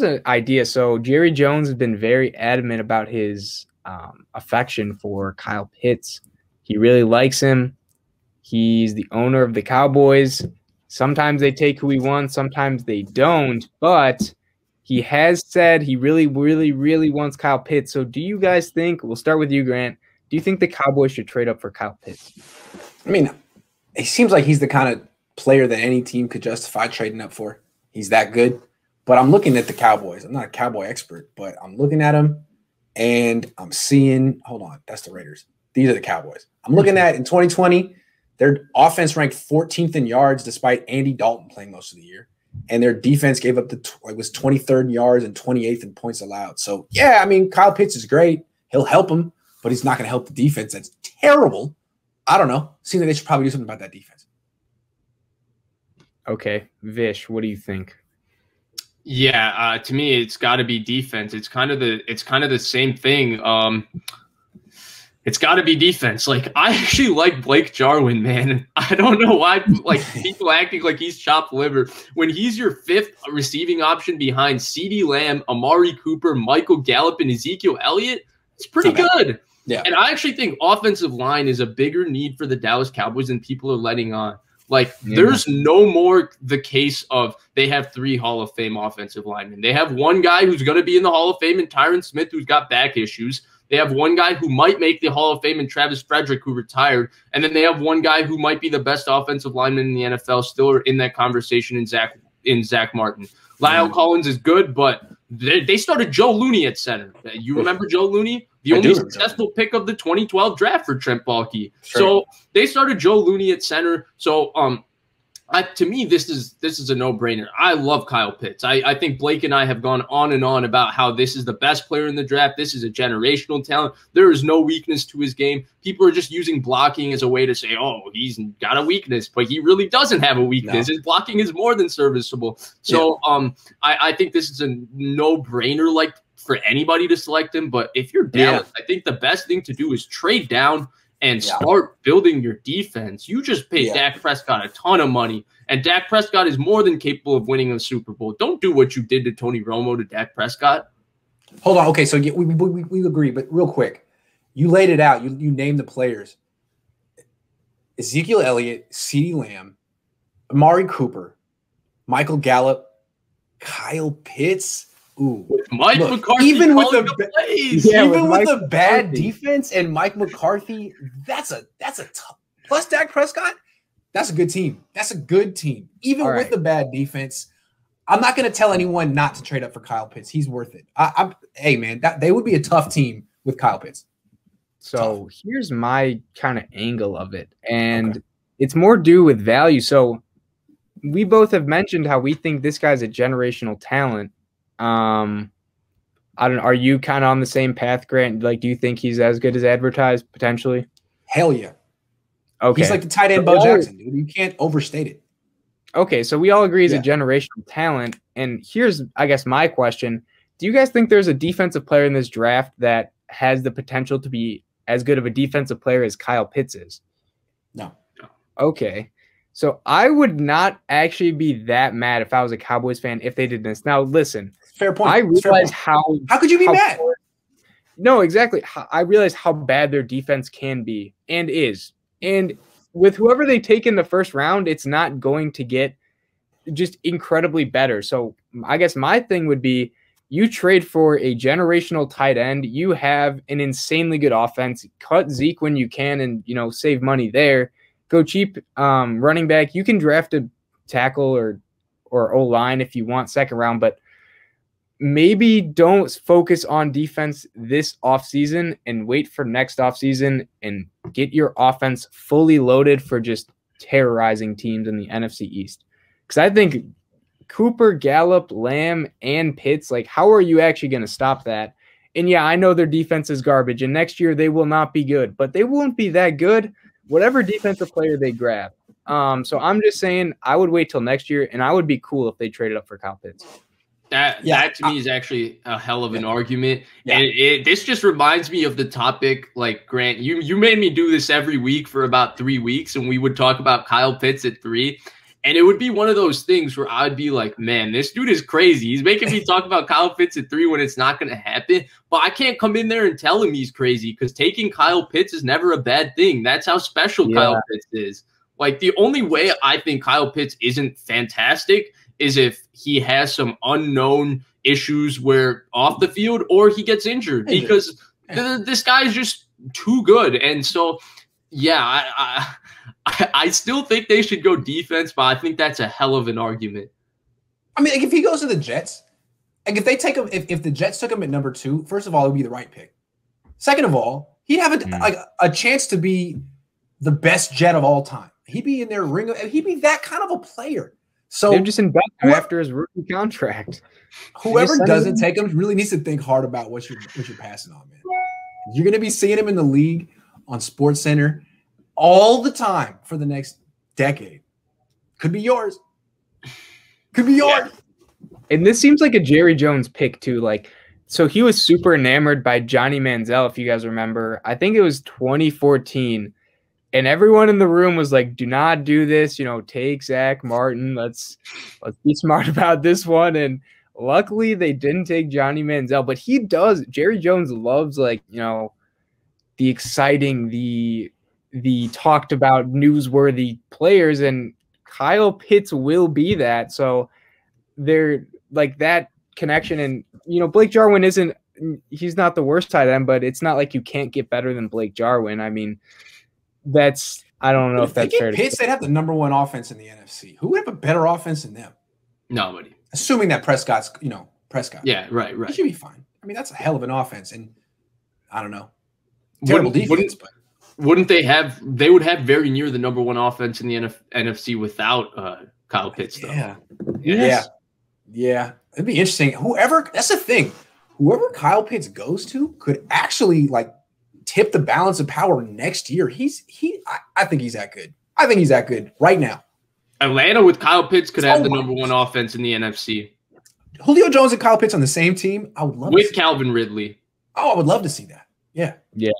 here's an idea. So Jerry Jones has been very adamant about his affection for Kyle Pitts. He really likes him. He's the owner of the Cowboys. Sometimes they take who he wants, sometimes they don't. But he has said he really, really, really wants Kyle Pitts. So do you guys think, we'll start with you, Grant, do you think the Cowboys should trade up for Kyle Pitts? I mean, it seems like he's the kind of player that any team could justify trading up for. He's that good. But I'm looking at the Cowboys. I'm not a Cowboy expert, but I'm looking at them and I'm seeing – hold on, that's the Raiders. These are the Cowboys. I'm looking at in 2020, their offense ranked 14th in yards despite Andy Dalton playing most of the year. And their defense gave up it was 23rd in yards and 28th in points allowed. So, yeah, I mean, Kyle Pitts is great. He'll help him, but he's not going to help the defense. That's terrible. I don't know. Seems like they should probably do something about that defense. Okay. Vish, what do you think? Yeah, to me, it's got to be defense. It's kind of the same thing. It's got to be defense. Like, I actually like Blake Jarwin, man. I don't know why, like, people acting like he's chopped liver when he's your fifth receiving option behind CeeDee Lamb, Amari Cooper, Michael Gallup, and Ezekiel Elliott. It's pretty good. Yeah. And I actually think offensive line is a bigger need for the Dallas Cowboys than people are letting on. Like, there's no more the case of they have 3 Hall of Fame offensive linemen. They have one guy who's going to be in the Hall of Fame and Tyron Smith, who's got back issues. They have one guy who might make the Hall of Fame and Travis Frederick, who retired. And then they have one guy who might be the best offensive lineman in the NFL, still in that conversation in Zach Martin. Lyle Collins is good, but they started Joe Looney at center. You remember Joe Looney? The only successful pick of the 2012 draft for Trent Baalke. Sure. So they started Joe Looney at center. So to me, this is a no-brainer. I love Kyle Pitts. I think Blake and I have gone on and on about how this is the best player in the draft. This is a generational talent. There is no weakness to his game. People are just using blocking as a way to say, oh, he's got a weakness, but he really doesn't have a weakness. No. His blocking is more than serviceable. So I think this is a no-brainer, like, for anybody to select him. But if you're Dallas, I think the best thing to do is trade down and start building your defense. You just paid Dak Prescott a ton of money, and Dak Prescott is more than capable of winning a Super Bowl. Don't do what you did to Tony Romo to Dak Prescott. Hold on. Okay, so we agree, but real quick, you laid it out. You named the players. Ezekiel Elliott, CeeDee Lamb, Amari Cooper, Michael Gallup, Kyle Pitts. Ooh, Mike McCarthy, even with a bad defense and Mike McCarthy, that's a tough. Plus Dak Prescott, that's a good team. That's a good team, even with the bad defense. I'm not going to tell anyone not to trade up for Kyle Pitts. He's worth it. Hey man, they would be a tough team with Kyle Pitts. So here's my kind of angle of it, and it's more due with value. So we both have mentioned how we think this guy's a generational talent. I don't know. Are you kind of on the same path, Grant? Like, do you think he's as good as advertised potentially? Hell yeah. Okay. He's like the tight end Bo Jackson, dude. You can't overstate it. Okay. So we all agree he's a generational talent. And here's, I guess, my question. Do you guys think there's a defensive player in this draft that has the potential to be as good of a defensive player as Kyle Pitts is? No. Okay. So I would not actually be that mad if I was a Cowboys fan if they did this. Now, listen. Fair point. I realize how could you be mad? No, exactly. I realize how bad their defense can be and is. And with whoever they take in the first round, it's not going to get just incredibly better. So I guess my thing would be you trade for a generational tight end. You have an insanely good offense. Cut Zeke when you can and, save money there. Go cheap running back. You can draft a tackle or O-line if you want second round, but maybe don't focus on defense this offseason and wait for next offseason and get your offense fully loaded for just terrorizing teams in the NFC East. Because I think Cooper, Gallup, Lamb, and Pitts, like, how are you actually going to stop that? And yeah, I know their defense is garbage, and next year they will not be good, but they won't be that good whatever defensive player they grab. So I'm just saying I would wait till next year, and I would be cool if they traded up for Kyle Pitts. That to me is actually a hell of an argument. Yeah. And this just reminds me of the topic, like, Grant, you made me do this every week for about 3 weeks, and we would talk about Kyle Pitts at 3. And it would be one of those things where I'd be like, man, this dude is crazy. He's making me talk about Kyle Pitts at 3 when it's not going to happen. But I can't come in there and tell him he's crazy because taking Kyle Pitts is never a bad thing. That's how special Kyle Pitts is. Like, the only way I think Kyle Pitts isn't fantastic is if he has some unknown issues where off the field or he gets injured because this guy is just too good. And so, yeah, I still think they should go defense, but I think that's a hell of an argument. I mean, like, if he goes to the Jets, like if they take him, if the Jets took him at number 2, first of all, it would be the right pick. Second of all, he'd have a chance to be the best Jet of all time. He'd be in their ring. He'd be that kind of a player. So they're just investing after his rookie contract. Whoever doesn't take him really needs to think hard about what you're passing on, man. You're going to be seeing him in the league on SportsCenter all the time for the next decade. Could be yours. Could be yours. Yeah. And this seems like a Jerry Jones pick too. Like, so he was super enamored by Johnny Manziel, if you guys remember. I think it was 2014. And everyone in the room was like, do not do this, take Zach Martin. Let's be smart about this one. And luckily they didn't take Johnny Manziel, but he does. Jerry Jones loves the exciting, the talked about newsworthy players, and Kyle Pitts will be that. So they're like that connection. And, Blake Jarwin he's not the worst tight end, but it's not like you can't get better than Blake Jarwin. I mean, I don't know if that's fair. Pitts, they'd have the number 1 offense in the NFC. Who would have a better offense than them? Nobody. Assuming that Prescott's, Prescott. Yeah, right. He should be fine. I mean, that's a hell of an offense, and I don't know. Terrible defense, but wouldn't they have? They would have very near the number 1 offense in the NFC without Kyle Pitts, though. Yeah. It'd be interesting. That's the thing. Whoever Kyle Pitts goes to could actually tip the balance of power next year. I think he's that good. I think he's that good right now. Atlanta with Kyle Pitts could have the number 1 offense in the NFC. Julio Jones and Kyle Pitts on the same team. I would love with Calvin Ridley. Oh, I would love to see that. Yeah. Yeah.